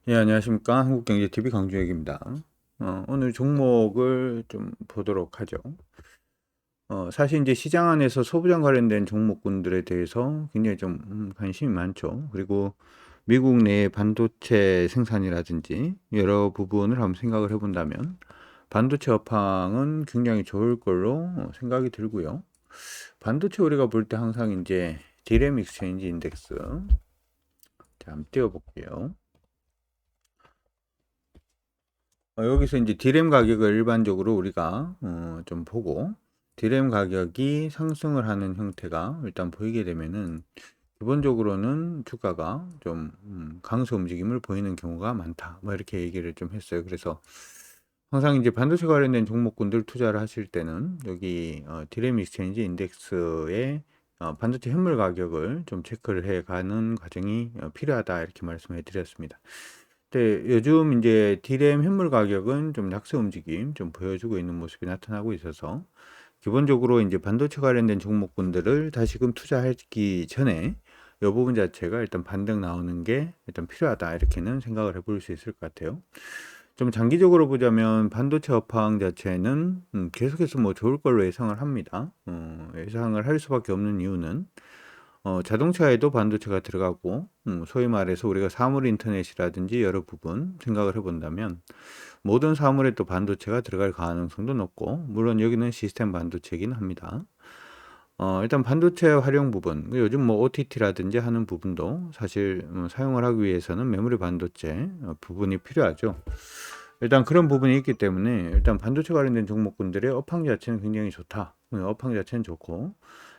예, 안녕하십니까. 한국경제TV 강주혁입니다. 오늘 종목을 좀 보도록 하죠. 사실 이제 시장 안에서 소부장 관련된 종목군들에 대해서 굉장히 좀 관심이 많죠. 그리고 미국 내 반도체 생산이라든지 여러 부분을 한번 생각을 해본다면 반도체 업황은 굉장히 좋을 걸로 생각이 들고요. 반도체 우리가 볼 때 항상 이제 디램 익스체인지 인덱스, 자, 한번 띄워볼게요. 여기서 이제 디램 가격을 일반적으로 우리가 좀 보고 디램 가격이 상승을 하는 형태가 일단 보이게 되면은 기본적으로는 주가가 좀 강세 움직임을 보이는 경우가 많다. 뭐 이렇게 얘기를 좀 했어요. 그래서 항상 이제 반도체 관련된 종목군들 투자를 하실 때는 여기 디램 익스체인지 인덱스의 반도체 현물 가격을 좀 체크를 해 가는 과정이 필요하다 이렇게 말씀해 드렸습니다. 네, 요즘 이제 디램 현물 가격은 좀 약세 움직임 좀 보여주고 있는 모습이 나타나고 있어서 기본적으로 이제 반도체 관련된 종목군들을 다시금 투자하기 전에 이 부분 자체가 일단 반등 나오는 게 일단 필요하다 이렇게는 생각을 해볼 수 있을 것 같아요. 좀 장기적으로 보자면 반도체 업황 자체는 계속해서 뭐 좋을 걸로 예상을 합니다. 예상을 할 수밖에 없는 이유는 자동차에도 반도체가 들어가고, 소위 말해서 우리가 사물 인터넷이라든지 여러 부분 생각을 해본다면, 모든 사물에 또 반도체가 들어갈 가능성도 높고, 물론 여기는 시스템 반도체이긴 합니다. 일단 반도체 활용 부분, 요즘 뭐 OTT라든지 하는 부분도 사실 사용을 하기 위해서는 메모리 반도체 부분이 필요하죠. 일단 그런 부분이 있기 때문에 일단 반도체 관련된 종목군들의 업황 자체는 굉장히 좋다. 업황 자체는 좋고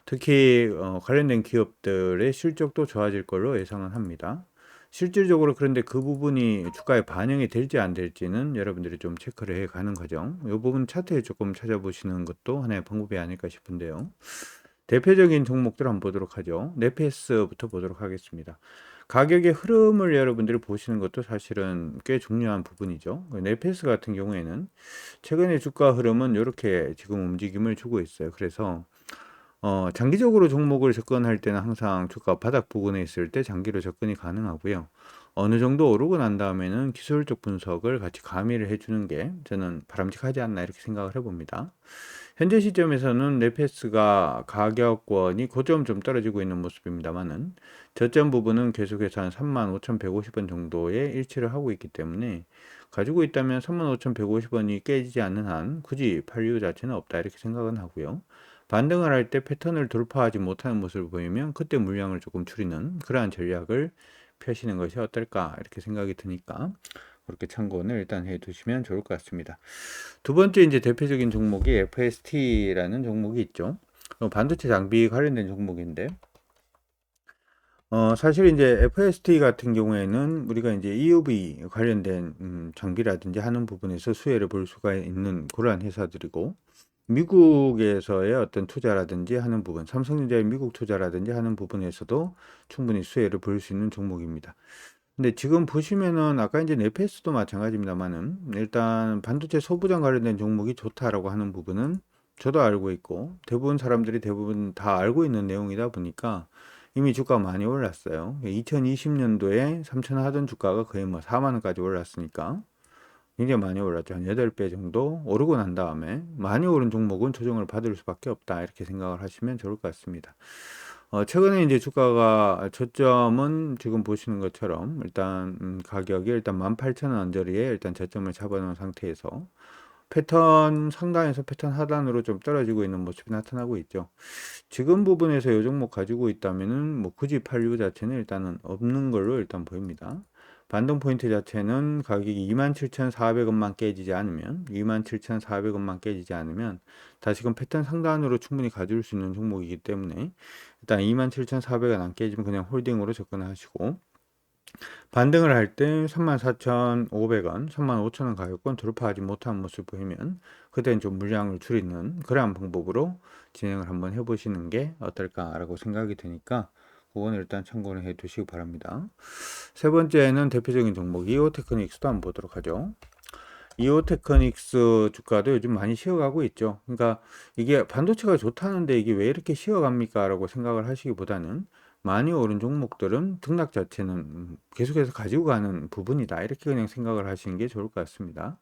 특히 관련된 기업들의 실적도 좋아질 걸로 예상은 합니다. 실질적으로 그런데 그 부분이 주가에 반영이 될지 안 될지는 여러분들이 좀 체크를 해 가는 과정. 이 부분 차트에 조금 찾아보시는 것도 하나의 방법이 아닐까 싶은데요. 대표적인 종목들 한번 보도록 하죠. 네페스부터 보도록 하겠습니다. 가격의 흐름을 여러분들이 보시는 것도 사실은 꽤 중요한 부분이죠. 네페스 같은 경우에는 최근에 주가 흐름은 이렇게 지금 움직임을 주고 있어요. 그래서 장기적으로 종목을 접근할 때는 항상 주가 바닥 부근에 있을 때 장기로 접근이 가능하고요. 어느 정도 오르고 난 다음에는 기술적 분석을 같이 가미를 해주는 게 저는 바람직하지 않나 이렇게 생각을 해봅니다. 현재 시점에서는 네페스가 가격권이 고점 좀 떨어지고 있는 모습입니다만은 저점 부분은 계속해서 한 35,150원 정도에 일치를 하고 있기 때문에 가지고 있다면 35,150원이 깨지지 않는 한 굳이 팔 이유 자체는 없다 이렇게 생각은 하고요. 반등을 할 때 패턴을 돌파하지 못하는 모습을 보이면 그때 물량을 조금 줄이는 그러한 전략을 펴시는 것이 어떨까 이렇게 생각이 드니까 그렇게 참고는 일단 해 두시면 좋을 것 같습니다. 두 번째 이제 대표적인 종목이 FST라는 종목이 있죠. 반도체 장비 관련된 종목인데 사실 이제 FST 같은 경우에는 우리가 이제 EUV 관련된 장비라든지 하는 부분에서 수혜를 볼 수가 있는 그러한 회사들이고 미국에서의 어떤 투자라든지 하는 부분, 삼성전자의 미국 투자라든지 하는 부분에서도 충분히 수혜를 볼 수 있는 종목입니다. 근데 지금 보시면은 아까 이제 네페스도 마찬가지입니다만은 일단 반도체 소부장 관련된 종목이 좋다라고 하는 부분은 저도 알고 있고 대부분 사람들이 대부분 다 알고 있는 내용이다 보니까 이미 주가가 많이 올랐어요. 2020년도에 3천 하던 주가가 거의 뭐 4만 원까지 올랐으니까 굉장히 많이 올랐죠. 한 8배 정도 오르고 난 다음에 많이 오른 종목은 조정을 받을 수밖에 없다. 이렇게 생각을 하시면 좋을 것 같습니다. 최근에 이제 주가가 저점은 지금 보시는 것처럼 일단 가격이 일단 18,000원 언저리에 일단 저점을 잡아놓은 상태에서 패턴 상단에서 패턴 하단으로 좀 떨어지고 있는 모습이 나타나고 있죠. 지금 부분에서 이 종목 가지고 있다면은 뭐 굳이 팔 이유 자체는 일단은 없는 걸로 일단 보입니다. 반등 포인트 자체는 가격이 27,400원만 깨지지 않으면 27,400원만 깨지지 않으면 다시금 패턴 상단으로 충분히 가져올 수 있는 종목이기 때문에 일단 27,400원 안 깨지면 그냥 홀딩으로 접근하시고 반등을 할 때 34,500원, 35,000원 가격권 돌파하지 못한 모습을 보이면 그때는 좀 물량을 줄이는 그러한 방법으로 진행을 한번 해보시는 게 어떨까라고 생각이 드니까 그건 일단 참고를 해 두시기 바랍니다. 세 번째는 대표적인 종목 이오테크닉스도 한번 보도록 하죠. 이오테크닉스 주가도 요즘 많이 쉬어가고 있죠. 그러니까 이게 반도체가 좋다는데 이게 왜 이렇게 쉬어갑니까? 라고 생각을 하시기보다는 많이 오른 종목들은 등락 자체는 계속해서 가지고 가는 부분이다. 이렇게 그냥 생각을 하시는 게 좋을 것 같습니다.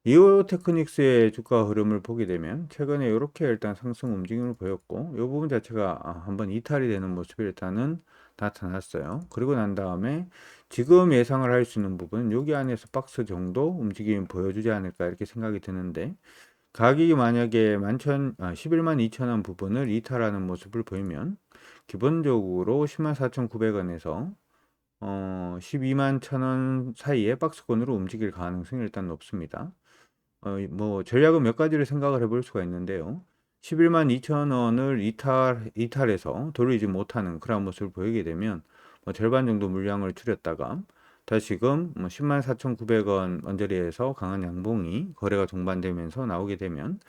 이오 테크닉스의 주가 흐름을 보게 되면 최근에 이렇게 일단 상승 움직임을 보였고 이 부분 자체가 한번 이탈이 되는 모습이 일단은 나타났어요. 그리고 난 다음에 지금 예상을 할 수 있는 부분은 여기 안에서 박스 정도 움직임 보여주지 않을까 이렇게 생각이 드는데, 가격이 만약에 11만 2천 원 부분을 이탈하는 모습을 보이면 기본적으로 104,900원에서 12만 1,000원 사이에 박스권으로 움직일 가능성이 일단 높습니다. 뭐 전략은 몇 가지를 생각을 해볼 수가 있는데요. 11만 2천 원을 이탈해서 돌리지 못하는 그런 모습을 보이게 되면 뭐 절반 정도 물량을 줄였다가 다시금 뭐 10만 4,900원 언저리에서 강한 양봉이 거래가 동반되면서 나오게 되면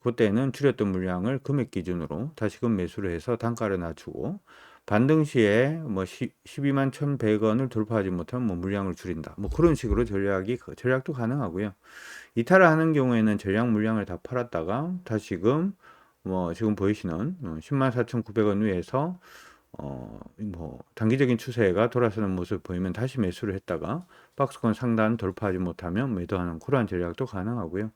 그때는 줄였던 물량을 금액 기준으로 다시금 매수를 해서 단가를 낮추고, 반등 시에 뭐 12만 1,100원을 돌파하지 못하면 뭐 물량을 줄인다. 뭐 그런 식으로 전략도 가능하고요. 이탈을 하는 경우에는 전량 물량을 다 팔았다가 다시금 뭐 지금 보이시는 10만 4,900원 위에서 뭐 단기적인 추세가 돌아서는 모습 보이면 다시 매수를 했다가 박스권 상단 돌파하지 못하면 매도하는 그러한 전략도 가능하고요.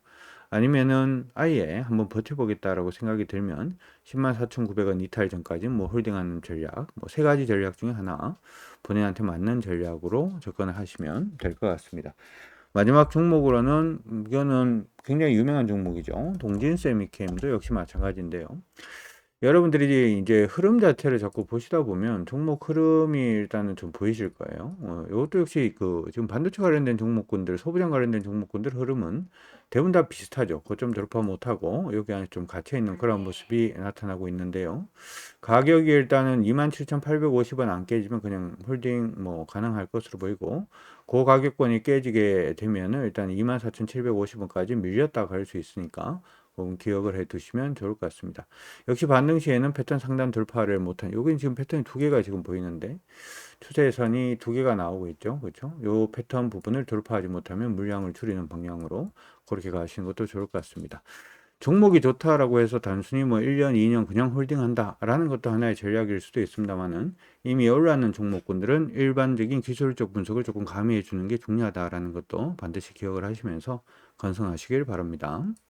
아니면은 아예 한번 버텨보겠다라고 생각이 들면 10만 4,900원 이탈 전까지 뭐 홀딩하는 전략, 뭐 세 가지 전략 중에 하나 본인한테 맞는 전략으로 접근을 하시면 될 것 같습니다. 마지막 종목으로는 이거는 굉장히 유명한 종목이죠. 동진 세미캠도 역시 마찬가지인데요. 여러분들이 이제 흐름 자체를 자꾸 보시다 보면 종목 흐름이 일단은 좀 보이실 거예요. 이것도 역시 그 지금 반도체 관련된 종목군들, 소부장 관련된 종목군들 흐름은 대부분 다 비슷하죠. 고점 돌파 못하고 여기 안에 좀 갇혀 있는 그런 모습이 나타나고 있는데요. 가격이 일단은 27,850원 안 깨지면 그냥 홀딩 뭐 가능할 것으로 보이고, 그 가격권이 깨지게 되면은 일단 24,750원까지 밀렸다 갈 수 있으니까 기억을 해 두시면 좋을 것 같습니다. 역시 반등 시에는 패턴 상단 돌파를 못한, 여기 지금 패턴이 두 개가 지금 보이는데 추세선이 두 개가 나오고 있죠. 그렇죠? 요 패턴 부분을 돌파하지 못하면 물량을 줄이는 방향으로 그렇게 가시는 것도 좋을 것 같습니다. 종목이 좋다라고 해서 단순히 뭐 1년, 2년 그냥 홀딩한다라는 것도 하나의 전략일 수도 있습니다만은, 이미 올라는 종목군들은 일반적인 기술적 분석을 조금 가미해 주는 게 중요하다라는 것도 반드시 기억을 하시면서 건승하시길 바랍니다.